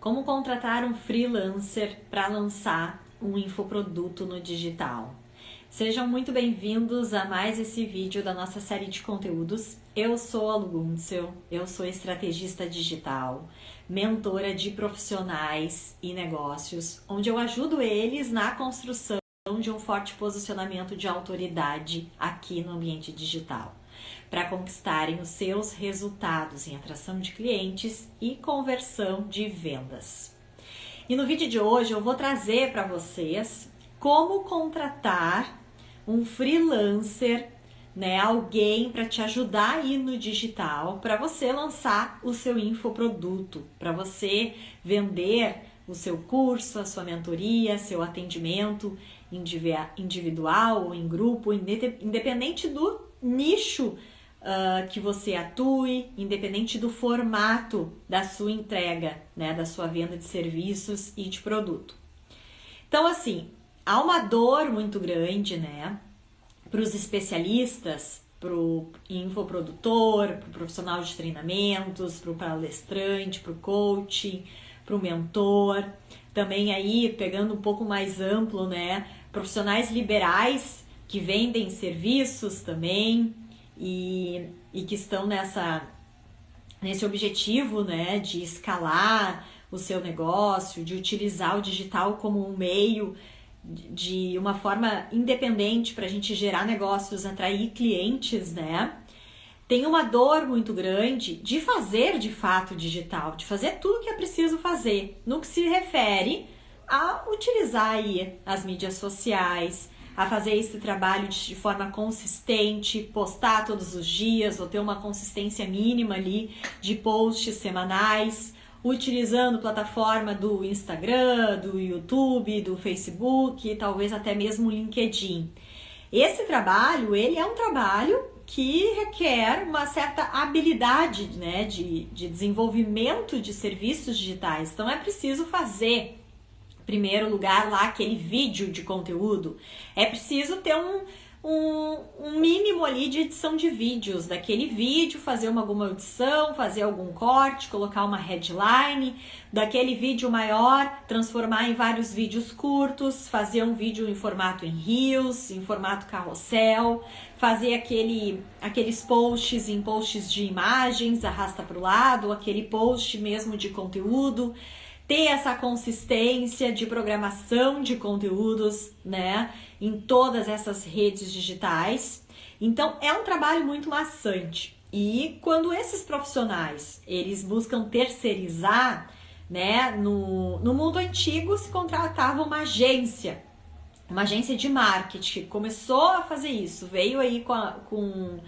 Como contratar um freelancer para lançar um infoproduto no digital. Sejam muito bem-vindos a mais esse vídeo da nossa série de conteúdos. Eu sou a Lu Gunzel, eu sou estrategista digital, mentora de profissionais e negócios, onde eu ajudo eles na construção de um forte posicionamento de autoridade aqui no ambiente digital, para conquistarem os seus resultados em atração de clientes e conversão de vendas. E no vídeo de hoje eu vou trazer para vocês como contratar um freelancer, alguém para te ajudar aí no digital, para você lançar o seu infoproduto, para você vender o seu curso, a sua mentoria, seu atendimento individual ou em grupo, independente do nicho que você atue, independente do formato da sua entrega, da sua venda de serviços e de produto. Então, assim, há uma dor muito grande, para os especialistas, para o infoprodutor, para o profissional de treinamentos, para o palestrante, para o coaching, para o mentor. Também aí, pegando um pouco mais amplo, profissionais liberais que vendem serviços também, e que estão nesse objetivo, de escalar o seu negócio, de utilizar o digital como um meio de uma forma independente para a gente gerar negócios, atrair clientes, Tem uma dor muito grande de fazer de fato digital, de fazer tudo que é preciso fazer, no que se refere a utilizar aí as mídias sociais, a fazer esse trabalho de forma consistente, postar todos os dias ou ter uma consistência mínima ali de posts semanais, utilizando plataforma do Instagram, do YouTube, do Facebook, talvez até mesmo o LinkedIn. Esse trabalho, ele é um trabalho que requer uma certa habilidade, de desenvolvimento de serviços digitais. Então é preciso fazer, em primeiro lugar, lá aquele vídeo de conteúdo. É preciso ter um mínimo ali de edição de vídeos daquele vídeo, fazer alguma edição, fazer algum corte, colocar uma headline, daquele vídeo maior, transformar em vários vídeos curtos, fazer um vídeo em formato em Reels, em formato carrossel, fazer aqueles posts em posts de imagens, arrasta para o lado, aquele post mesmo de conteúdo, ter essa consistência de programação de conteúdos, em todas essas redes digitais. Então, é um trabalho muito maçante. E quando esses profissionais, eles buscam terceirizar, no mundo antigo se contratava uma agência de marketing que começou a fazer isso, veio aí com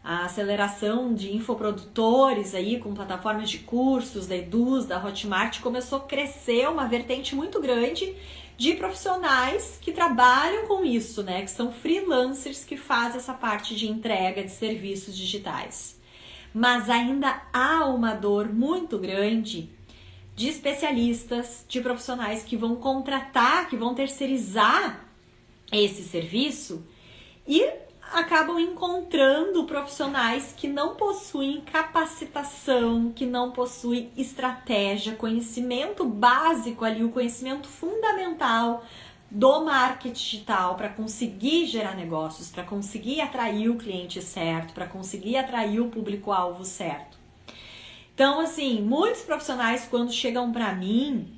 a aceleração de infoprodutores aí, com plataformas de cursos, da Eduz, da Hotmart, começou a crescer uma vertente muito grande de profissionais que trabalham com isso, que são freelancers que fazem essa parte de entrega de serviços digitais. Mas ainda há uma dor muito grande de especialistas, de profissionais que vão contratar, que vão terceirizar esse serviço e acabam encontrando profissionais que não possuem capacitação, que não possuem estratégia, conhecimento básico ali, o conhecimento fundamental do marketing digital para conseguir gerar negócios, para conseguir atrair o cliente certo, para conseguir atrair o público-alvo certo. Então, assim, muitos profissionais quando chegam para mim,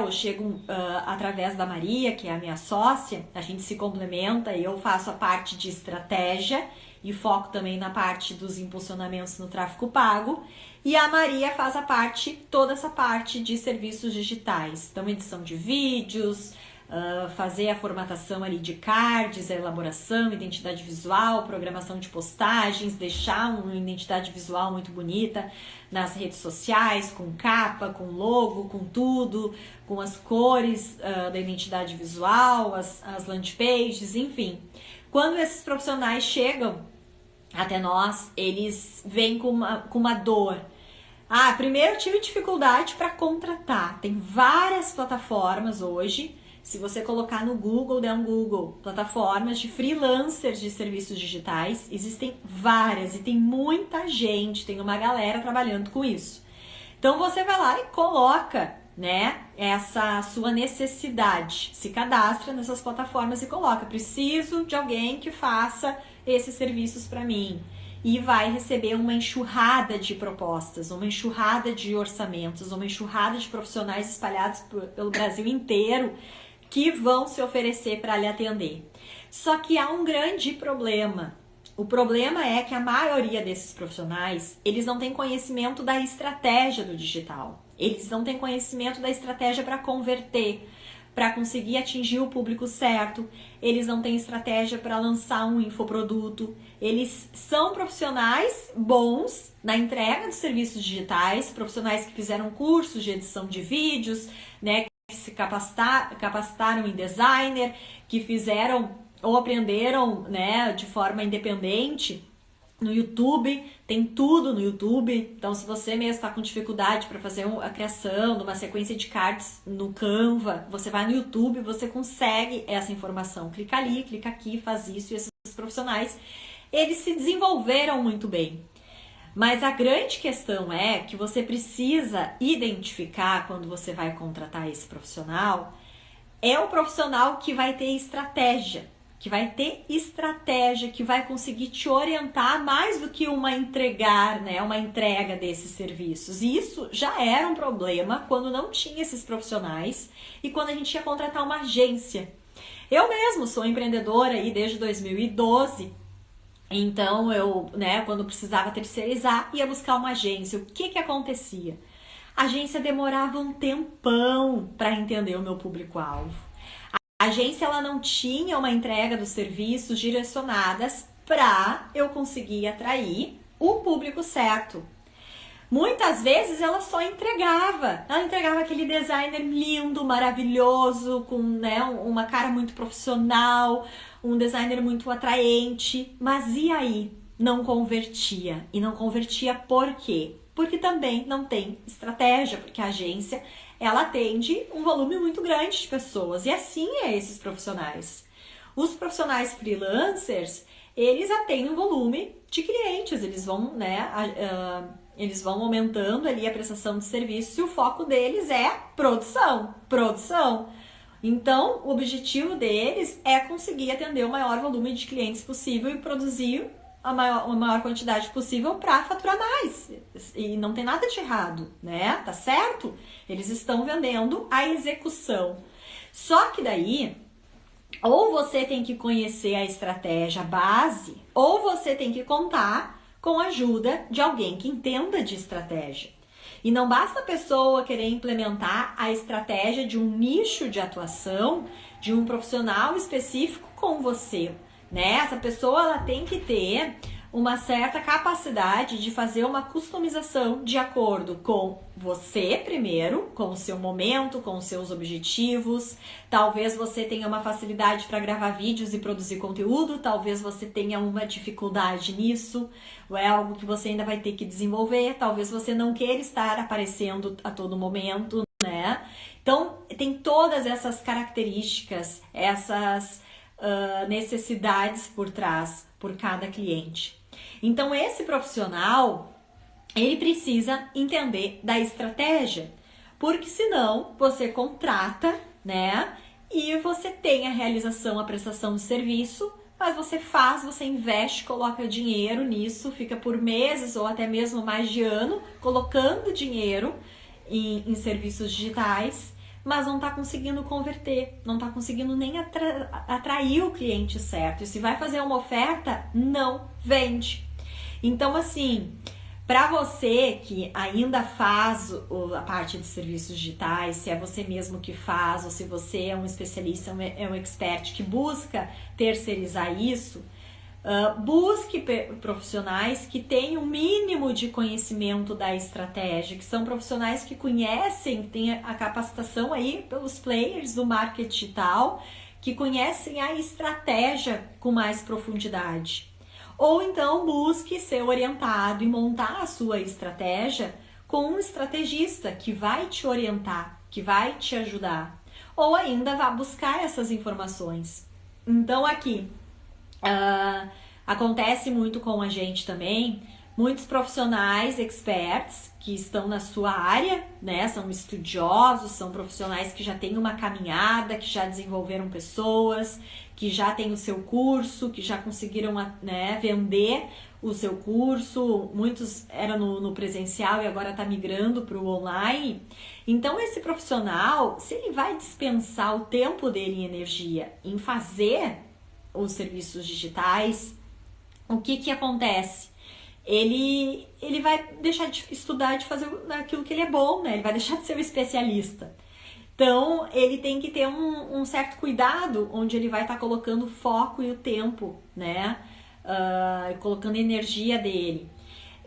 ou chegam através da Maria, que é a minha sócia, a gente se complementa e eu faço a parte de estratégia e foco também na parte dos impulsionamentos no tráfego pago, e a Maria faz toda essa parte de serviços digitais, então edição de vídeos, fazer a formatação ali de cards, a elaboração, identidade visual, programação de postagens, deixar uma identidade visual muito bonita nas redes sociais, com capa, com logo, com tudo, com as cores da identidade visual, as landing pages, enfim. Quando esses profissionais chegam até nós, eles vêm com uma dor. Primeiro eu tive dificuldade para contratar. Tem várias plataformas hoje. Se você colocar no Google, der um Google, plataformas de freelancers de serviços digitais, existem várias e tem muita gente, tem uma galera trabalhando com isso. Então você vai lá e coloca né, essa sua necessidade. Se cadastra nessas plataformas e coloca: preciso de alguém que faça esses serviços para mim. E vai receber uma enxurrada de propostas, uma enxurrada de orçamentos, uma enxurrada de profissionais espalhados pelo Brasil inteiro que vão se oferecer para lhe atender. Só que há um grande problema. O problema é que a maioria desses profissionais, eles não têm conhecimento da estratégia do digital. Eles não têm conhecimento da estratégia para converter, para conseguir atingir o público certo. Eles não têm estratégia para lançar um infoproduto. Eles são profissionais bons na entrega dos serviços digitais, profissionais que fizeram cursos de edição de vídeos, né, que se capacitaram em designer, que fizeram ou aprenderam, né, de forma independente no YouTube. Tem tudo no YouTube. Então, se você mesmo está com dificuldade para fazer a criação de uma sequência de cards no Canva, você vai no YouTube, você consegue essa informação. Clica ali, clica aqui, faz isso. E esses profissionais, eles se desenvolveram muito bem. Mas a grande questão é que você precisa identificar, quando você vai contratar esse profissional, é o profissional que vai ter estratégia, que vai conseguir te orientar mais do que uma entrega desses serviços. E isso já era um problema quando não tinha esses profissionais e quando a gente ia contratar uma agência. Eu mesmo sou empreendedora aí desde 2012, então eu, né, quando precisava terceirizar, ia buscar uma agência. O que acontecia? A agência demorava um tempão para entender o meu público-alvo. A agência, ela não tinha uma entrega dos serviços direcionadas para eu conseguir atrair o público certo. Muitas vezes ela só entregava. Ela entregava aquele designer lindo, maravilhoso, com, né, uma cara muito profissional, um designer muito atraente. Mas e aí? Não convertia. E não convertia por quê? Porque também não tem estratégia, porque a agência, ela atende um volume muito grande de pessoas, e assim é esses profissionais. Os profissionais freelancers, eles atendem um volume de clientes, eles vão, né, eles vão aumentando ali a prestação de serviço, e o foco deles é produção. Então, o objetivo deles é conseguir atender o maior volume de clientes possível e produzir a maior quantidade possível para faturar mais. E não tem nada de errado, né? Tá certo? Eles estão vendendo a execução. Só que daí, ou você tem que conhecer a estratégia base, ou você tem que contar com a ajuda de alguém que entenda de estratégia. E não basta a pessoa querer implementar a estratégia de um nicho de atuação, de um profissional específico com você, né? Essa pessoa, ela tem que ter uma certa capacidade de fazer uma customização de acordo com você primeiro, com o seu momento, com os seus objetivos. Talvez você tenha uma facilidade para gravar vídeos e produzir conteúdo, talvez você tenha uma dificuldade nisso, ou é algo que você ainda vai ter que desenvolver, talvez você não queira estar aparecendo a todo momento, né? Então, tem todas essas características, essas necessidades por trás, por cada cliente. Então, esse profissional, ele precisa entender da estratégia, porque senão você contrata, né, e você tem a realização, a prestação de serviço, mas você investe, coloca dinheiro nisso, fica por meses ou até mesmo mais de ano colocando dinheiro em serviços digitais, mas não está conseguindo converter, não está conseguindo nem atrair o cliente certo. E se vai fazer uma oferta, não vende. Então, assim, para você que ainda faz a parte de serviços digitais, se é você mesmo que faz, ou se você é um especialista, é um expert que busca terceirizar isso, busque profissionais que tenham um mínimo de conhecimento da estratégia, que são profissionais que conhecem, que têm a capacitação aí pelos players do marketing digital, que conhecem a estratégia com mais profundidade. Ou então busque ser orientado e montar a sua estratégia com um estrategista que vai te orientar, que vai te ajudar. Ou ainda vá buscar essas informações. Então aqui, acontece muito com a gente também, muitos profissionais experts que estão na sua área, né? São estudiosos, são profissionais que já têm uma caminhada, que já desenvolveram pessoas, que já têm o seu curso, que já conseguiram, né, vender o seu curso. Muitos eram no presencial e agora está migrando para o online. Então, esse profissional, se ele vai dispensar o tempo dele e energia em fazer os serviços digitais, o que acontece? Ele vai deixar de estudar, de fazer aquilo que ele é bom, né? Ele vai deixar de ser um especialista. Então, ele tem que ter um certo cuidado onde ele vai estar colocando o foco e o tempo, né? Colocando a energia dele.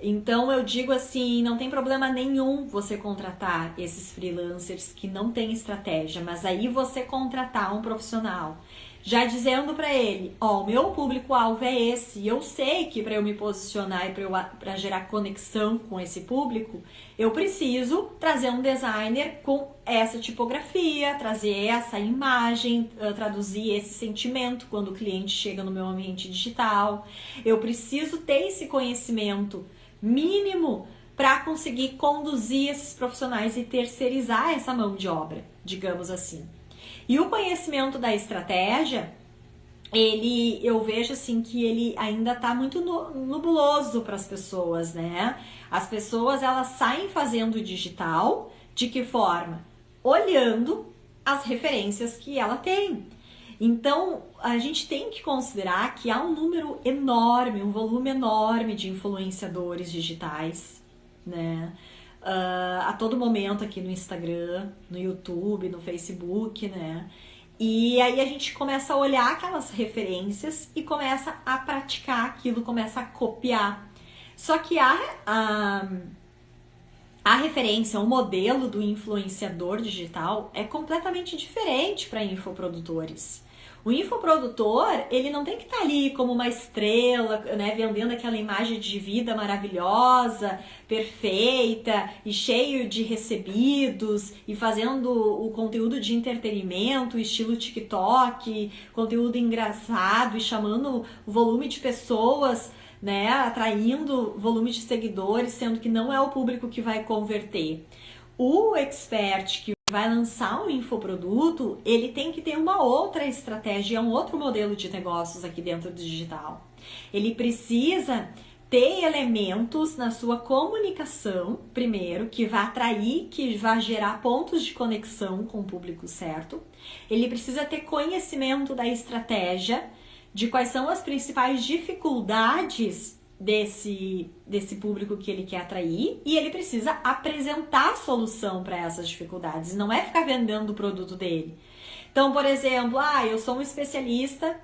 Então, eu digo assim, não tem problema nenhum você contratar esses freelancers que não têm estratégia, mas aí você contratar um profissional já dizendo para ele, ó, o meu público-alvo é esse, e eu sei que para eu me posicionar e para gerar conexão com esse público, eu preciso trazer um designer com essa tipografia, trazer essa imagem, traduzir esse sentimento quando o cliente chega no meu ambiente digital. Eu preciso ter esse conhecimento mínimo para conseguir conduzir esses profissionais e terceirizar essa mão de obra, digamos assim. E o conhecimento da estratégia, eu vejo assim que ele ainda está muito nubuloso para as pessoas, né? As pessoas, elas saem fazendo digital, de que forma? Olhando as referências que ela tem. Então, a gente tem que considerar que há um número enorme, um volume enorme de influenciadores digitais, né? A todo momento aqui no Instagram, no YouTube, no Facebook, né? E aí a gente começa a olhar aquelas referências e começa a praticar aquilo, começa a copiar. Só que a referência, o modelo do influenciador digital é completamente diferente para infoprodutores. O infoprodutor, ele não tem que estar ali como uma estrela, né, vendendo aquela imagem de vida maravilhosa, perfeita e cheio de recebidos e fazendo o conteúdo de entretenimento, estilo TikTok, conteúdo engraçado e chamando o volume de pessoas, né, atraindo volume de seguidores, sendo que não é o público que vai converter. O expert que vai lançar um infoproduto, ele tem que ter uma outra estratégia, um outro modelo de negócios aqui dentro do digital. Ele precisa ter elementos na sua comunicação, primeiro, que vai atrair, que vai gerar pontos de conexão com o público certo. Ele precisa ter conhecimento da estratégia, de quais são as principais dificuldades desse público que ele quer atrair, e ele precisa apresentar solução para essas dificuldades, não é ficar vendendo o produto dele. Então, por exemplo, eu sou um especialista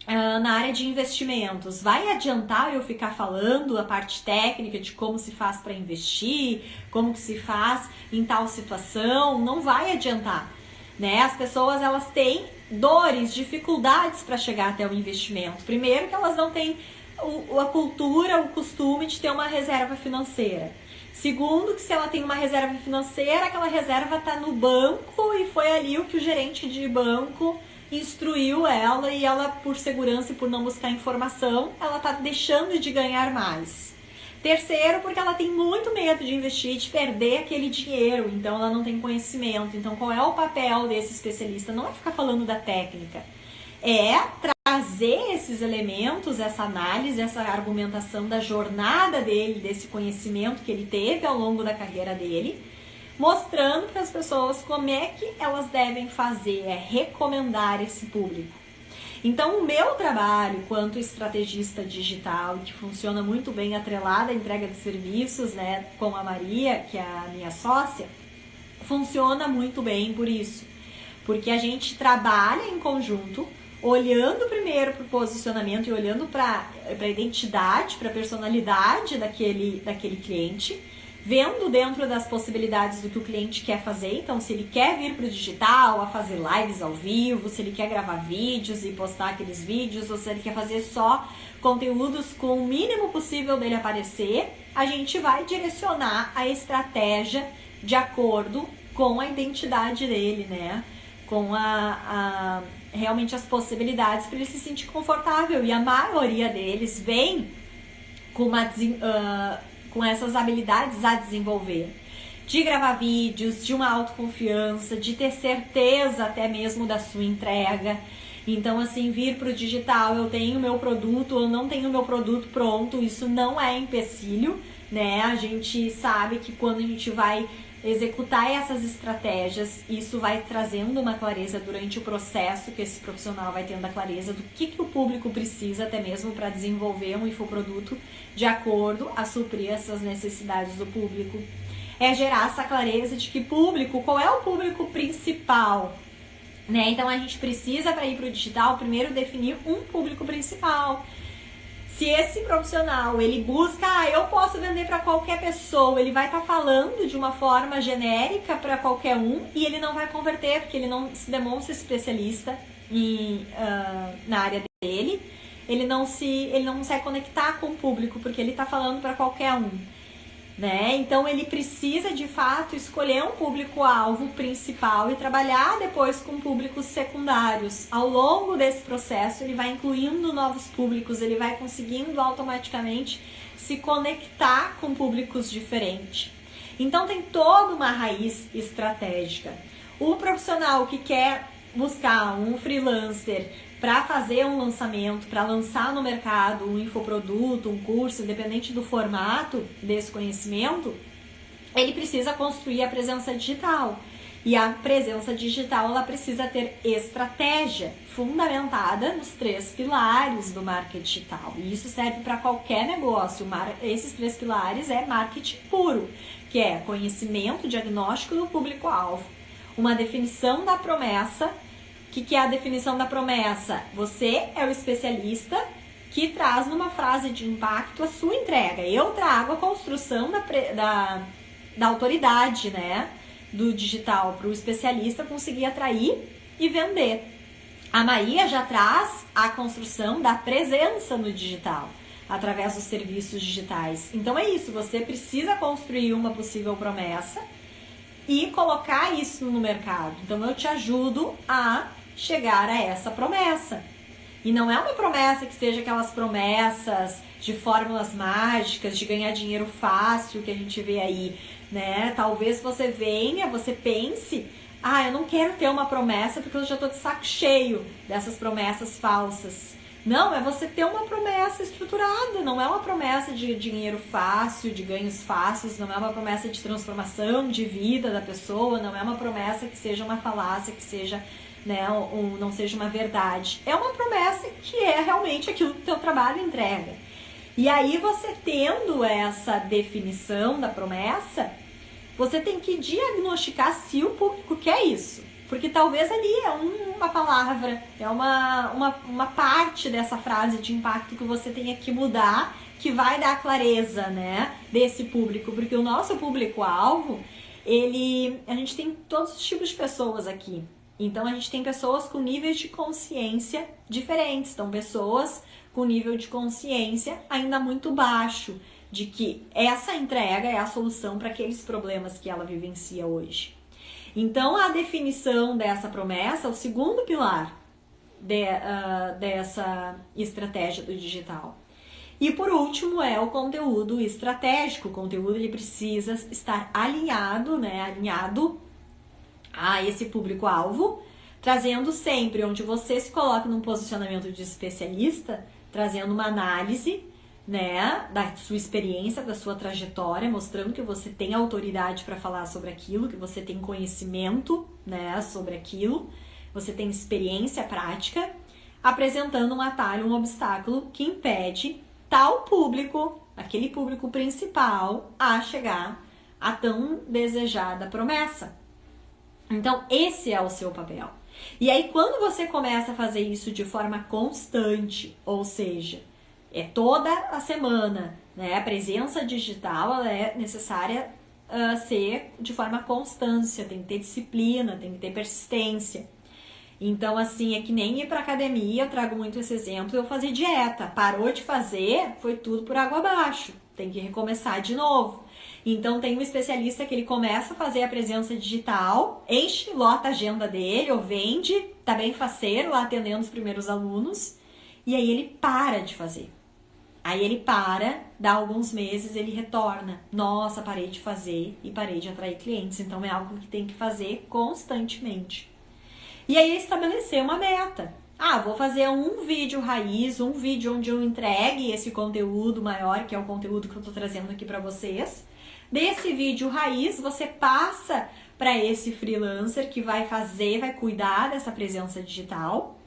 na área de investimentos. Vai adiantar eu ficar falando a parte técnica de como se faz para investir, como que se faz em tal situação? Não vai adiantar, né? As pessoas, elas têm dores, dificuldades para chegar até o investimento. Primeiro que elas não têm a cultura, o costume de ter uma reserva financeira. Segundo, que se ela tem uma reserva financeira, aquela reserva está no banco e foi ali o que o gerente de banco instruiu ela, e ela, por segurança e por não buscar informação, ela está deixando de ganhar mais. Terceiro, porque ela tem muito medo de investir, de perder aquele dinheiro, então ela não tem conhecimento. Então, qual é o papel desse especialista? Não é ficar falando da técnica, é trazer esses elementos, essa análise, essa argumentação da jornada dele, desse conhecimento que ele teve ao longo da carreira dele, mostrando para as pessoas como é que elas devem fazer, é recomendar esse público. Então, o meu trabalho quanto estrategista digital, que funciona muito bem atrelada à entrega de serviços, né, com a Maria, que é a minha sócia, funciona muito bem por isso. Porque a gente trabalha em conjunto, olhando primeiro para o posicionamento e olhando para a identidade, para a personalidade daquele cliente, vendo dentro das possibilidades do que o cliente quer fazer. Então, se ele quer vir para o digital, a fazer lives ao vivo, se ele quer gravar vídeos e postar aqueles vídeos, ou se ele quer fazer só conteúdos com o mínimo possível dele aparecer, a gente vai direcionar a estratégia de acordo com a identidade dele, né? Com realmente as possibilidades para ele se sentir confortável. E a maioria deles vem com essas habilidades a desenvolver. De gravar vídeos, de uma autoconfiança, de ter certeza até mesmo da sua entrega. Então, assim, vir para o digital, eu tenho meu produto ou não tenho meu produto pronto, isso não é empecilho, né? A gente sabe que quando a gente vai executar essas estratégias, isso vai trazendo uma clareza durante o processo, que esse profissional vai tendo a clareza do que o público precisa, até mesmo para desenvolver um infoproduto de acordo a suprir essas necessidades do público. É gerar essa clareza de que público, qual é o público principal, né? Então a gente precisa, para ir para o digital, primeiro definir um público principal. Se esse profissional, ele busca, eu posso vender para qualquer pessoa, ele vai estar falando de uma forma genérica para qualquer um e ele não vai converter, porque ele não se demonstra especialista na área dele, ele não consegue conectar com o público, porque ele está falando para qualquer um. Né? Então ele precisa de fato escolher um público-alvo principal e trabalhar depois com públicos secundários. Ao longo desse processo ele vai incluindo novos públicos, ele vai conseguindo automaticamente se conectar com públicos diferentes. Então tem toda uma raiz estratégica. O profissional que quer buscar um freelancer para fazer um lançamento, para lançar no mercado um infoproduto, um curso, independente do formato desse conhecimento, ele precisa construir a presença digital. E a presença digital, ela precisa ter estratégia fundamentada nos 3 pilares do marketing digital. E isso serve para qualquer negócio. Esses 3 pilares é marketing puro, que é conhecimento, diagnóstico do público-alvo, uma definição da promessa. O que é a definição da promessa? Você é o especialista que traz numa frase de impacto a sua entrega. Eu trago a construção da autoridade, né, do digital para o especialista conseguir atrair e vender. A Maria já traz a construção da presença no digital, através dos serviços digitais. Então é isso, você precisa construir uma possível promessa e colocar isso no mercado. Então eu te ajudo a chegar a essa promessa. E não é uma promessa que seja aquelas promessas de fórmulas mágicas, de ganhar dinheiro fácil que a gente vê aí, né? Talvez você venha, você pense, eu não quero ter uma promessa porque eu já tô de saco cheio dessas promessas falsas. Não, é você ter uma promessa estruturada, não é uma promessa de dinheiro fácil, de ganhos fáceis, não é uma promessa de transformação de vida da pessoa, não é uma promessa que seja uma falácia, que seja, né, ou não seja uma verdade. É uma promessa que é realmente aquilo que o teu trabalho entrega. E aí você tendo essa definição da promessa, você tem que diagnosticar se o público quer isso. Porque talvez ali é uma palavra, é uma parte dessa frase de impacto que você tenha que mudar, que vai dar clareza, né, desse público. Porque o nosso público-alvo, a gente tem todos os tipos de pessoas aqui. Então a gente tem pessoas com níveis de consciência diferentes. Então pessoas com nível de consciência ainda muito baixo, de que essa entrega é a solução para aqueles problemas que ela vivencia hoje. Então, a definição dessa promessa é o segundo pilar dessa estratégia do digital. E por último é o conteúdo estratégico. O conteúdo ele precisa estar alinhado, né, alinhado a esse público-alvo, trazendo sempre onde você se coloca num posicionamento de especialista, trazendo uma análise, né, da sua experiência, da sua trajetória, mostrando que você tem autoridade para falar sobre aquilo, que você tem conhecimento, né, sobre aquilo, você tem experiência prática, apresentando um atalho, um obstáculo que impede tal público, aquele público principal, a chegar à tão desejada promessa. Então, esse é o seu papel. E aí, quando você começa a fazer isso de forma constante, ou seja, é toda a semana, né? A presença digital ela é necessária ser de forma constância, tem que ter disciplina, tem que ter persistência. Então, assim, é que nem ir pra academia, eu trago muito esse exemplo, eu fazer dieta. Parou de fazer, foi tudo por água abaixo. Tem que recomeçar de novo. Então, tem um especialista que ele começa a fazer a presença digital, enche, lota a agenda dele, ou vende, tá bem faceiro lá atendendo os primeiros alunos, e aí ele para de fazer. Aí ele para, dá alguns meses, ele retorna. Nossa, parei de fazer e parei de atrair clientes. Então é algo que tem que fazer constantemente. E aí estabelecer uma meta. Vou fazer um vídeo raiz, um vídeo onde eu entregue esse conteúdo maior, que é o conteúdo que eu tô trazendo aqui para vocês. Desse vídeo raiz, você passa para esse freelancer que vai cuidar dessa presença digital.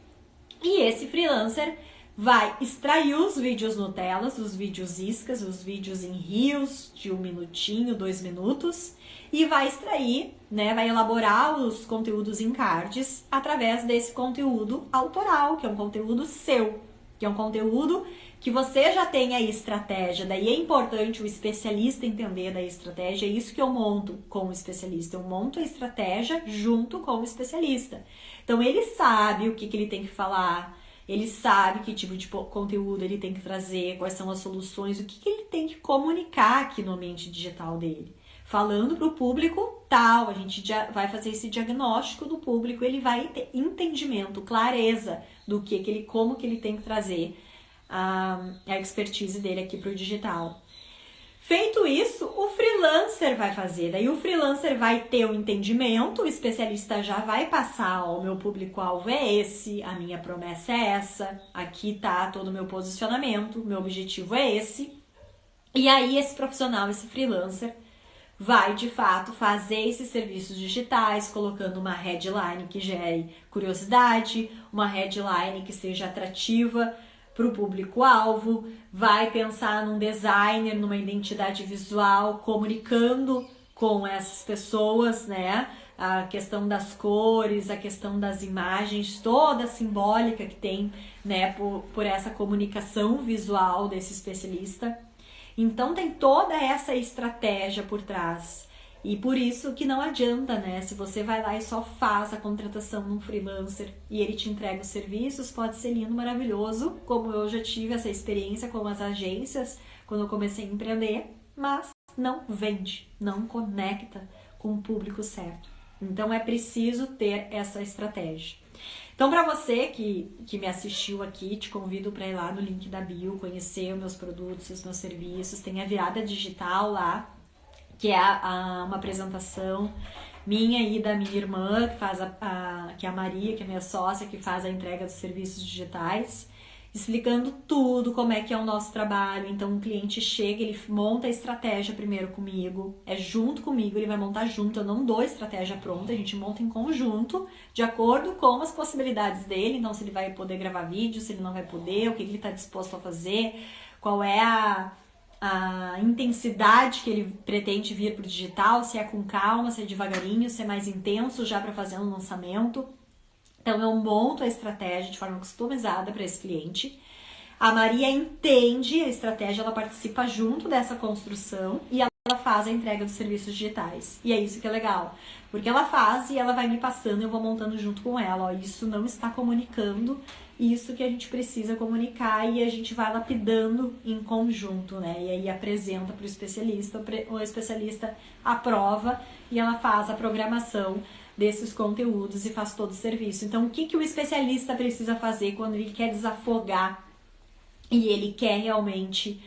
E esse freelancer vai extrair os vídeos Nutellas, os vídeos iscas, os vídeos em reels de 1 minutinho, 2 minutos, e vai extrair, né, vai elaborar os conteúdos em cards através desse conteúdo autoral, que é um conteúdo seu, que é um conteúdo que você já tem a estratégia. Daí é importante o especialista entender da estratégia, é isso que eu monto com o especialista, eu monto a estratégia junto com o especialista. Então ele sabe o que ele tem que falar, ele sabe que tipo de conteúdo ele tem que trazer, quais são as soluções, o que ele tem que comunicar aqui no ambiente digital dele. Falando para o público tal, a gente já vai fazer esse diagnóstico do público, ele vai ter entendimento, clareza do como que ele tem que trazer a expertise dele aqui para o digital. Feito isso, o freelancer vai fazer. Daí o freelancer vai ter o entendimento, o especialista já vai passar, ó, o meu público-alvo é esse, a minha promessa é essa, aqui tá todo o meu posicionamento, o meu objetivo é esse. E aí esse profissional, esse freelancer, vai de fato fazer esses serviços digitais, colocando uma headline que gere curiosidade, uma headline que seja atrativa para o público-alvo, vai pensar num designer, numa identidade visual, comunicando com essas pessoas, né? A questão das cores, a questão das imagens, toda a simbólica que tem, né, por essa comunicação visual desse especialista. Então tem toda essa estratégia por trás. E por isso que não adianta, né? Se você vai lá e só faz a contratação num freelancer e ele te entrega os serviços, pode ser lindo, maravilhoso, como eu já tive essa experiência com as agências quando eu comecei a empreender, mas não vende, não conecta com o público certo. Então é preciso ter essa estratégia. Então, para você que me assistiu aqui, te convido para ir lá no link da bio, conhecer os meus produtos, os meus serviços. Tem a Virada Digital lá, que é uma apresentação minha e da minha irmã, que é a Maria, que é minha sócia, que faz a entrega dos serviços digitais, explicando tudo, como é que é o nosso trabalho. Então o cliente chega, ele monta a estratégia primeiro comigo, é junto comigo, ele vai montar junto, eu não dou a estratégia pronta, a gente monta em conjunto, de acordo com as possibilidades dele. Então se ele vai poder gravar vídeo, se ele não vai poder, o que ele está disposto a fazer, qual é a intensidade que ele pretende vir para o digital, se é com calma, se é devagarinho, se é mais intenso já para fazer um lançamento. Então eu monto a estratégia de forma customizada para esse cliente. A Maria entende a estratégia, ela participa junto dessa construção e ela faz a entrega dos serviços digitais. E é isso que é legal, porque ela faz e ela vai me passando e eu vou montando junto com ela. Ó, isso não está comunicando, isso que a gente precisa comunicar, e a gente vai lapidando em conjunto, né? E aí apresenta para o especialista aprova e ela faz a programação desses conteúdos e faz todo o serviço. Então, o que o especialista precisa fazer quando ele quer desafogar e ele quer realmente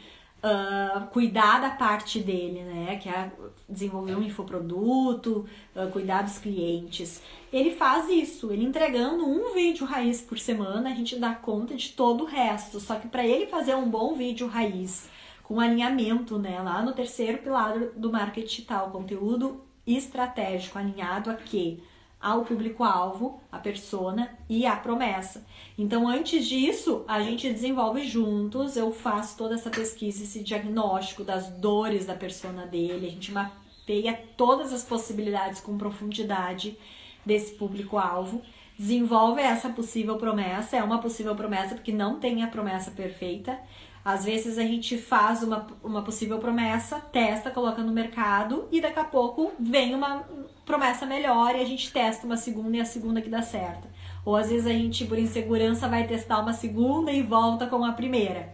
cuidar da parte dele, né? Que é desenvolver um infoproduto, cuidar dos clientes. Ele faz isso, ele entregando um vídeo raiz por semana, a gente dá conta de todo o resto. Só que para ele fazer um bom vídeo raiz, com alinhamento, né? Lá no terceiro pilar do marketing digital, conteúdo estratégico, alinhado a quê? Ao público-alvo, a persona e a promessa. Então, antes disso, a gente desenvolve juntos, eu faço toda essa pesquisa, esse diagnóstico das dores da persona dele, a gente mapeia todas as possibilidades com profundidade desse público-alvo, desenvolve essa possível promessa, é uma possível promessa porque não tem a promessa perfeita. Às vezes a gente faz uma possível promessa, testa, coloca no mercado e daqui a pouco vem uma promessa melhor e a gente testa uma segunda e a segunda que dá certo. Ou às vezes a gente, por insegurança, vai testar uma segunda e volta com a primeira.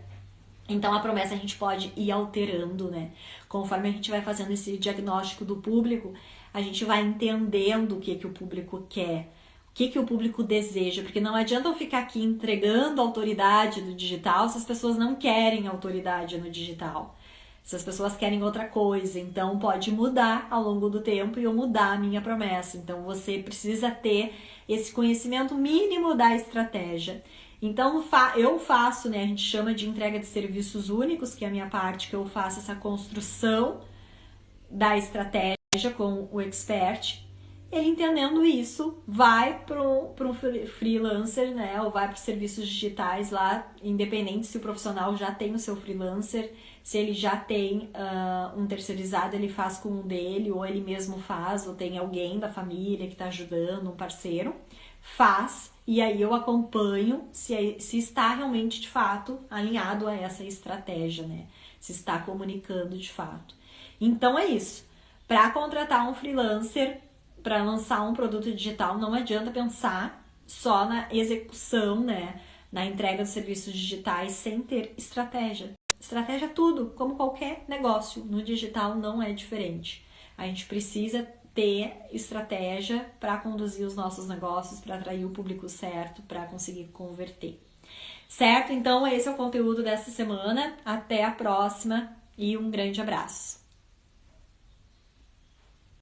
Então a promessa a gente pode ir alterando, né? Conforme a gente vai fazendo esse diagnóstico do público, a gente vai entendendo o que o público quer. que o público deseja, porque não adianta eu ficar aqui entregando autoridade no digital se as pessoas não querem autoridade no digital. Se as pessoas querem outra coisa, então pode mudar ao longo do tempo e eu mudar a minha promessa. Então você precisa ter esse conhecimento mínimo da estratégia. Então eu faço, né, a gente chama de entrega de serviços únicos, que é a minha parte, que eu faço essa construção da estratégia com o expert. Ele entendendo isso, vai para um freelancer, né, ou vai para os serviços digitais lá, independente se o profissional já tem o seu freelancer, se ele já tem um terceirizado, ele faz com um dele, ou ele mesmo faz, ou tem alguém da família que está ajudando, um parceiro, faz, e aí eu acompanho se está realmente, de fato, alinhado a essa estratégia, né, se está comunicando de fato. Então é isso, para contratar um freelancer, para lançar um produto digital, não adianta pensar só na execução, né, na entrega dos serviços digitais sem ter estratégia. Estratégia é tudo, como qualquer negócio, no digital não é diferente. A gente precisa ter estratégia para conduzir os nossos negócios, para atrair o público certo, para conseguir converter. Certo? Então esse é o conteúdo dessa semana. Até a próxima e um grande abraço.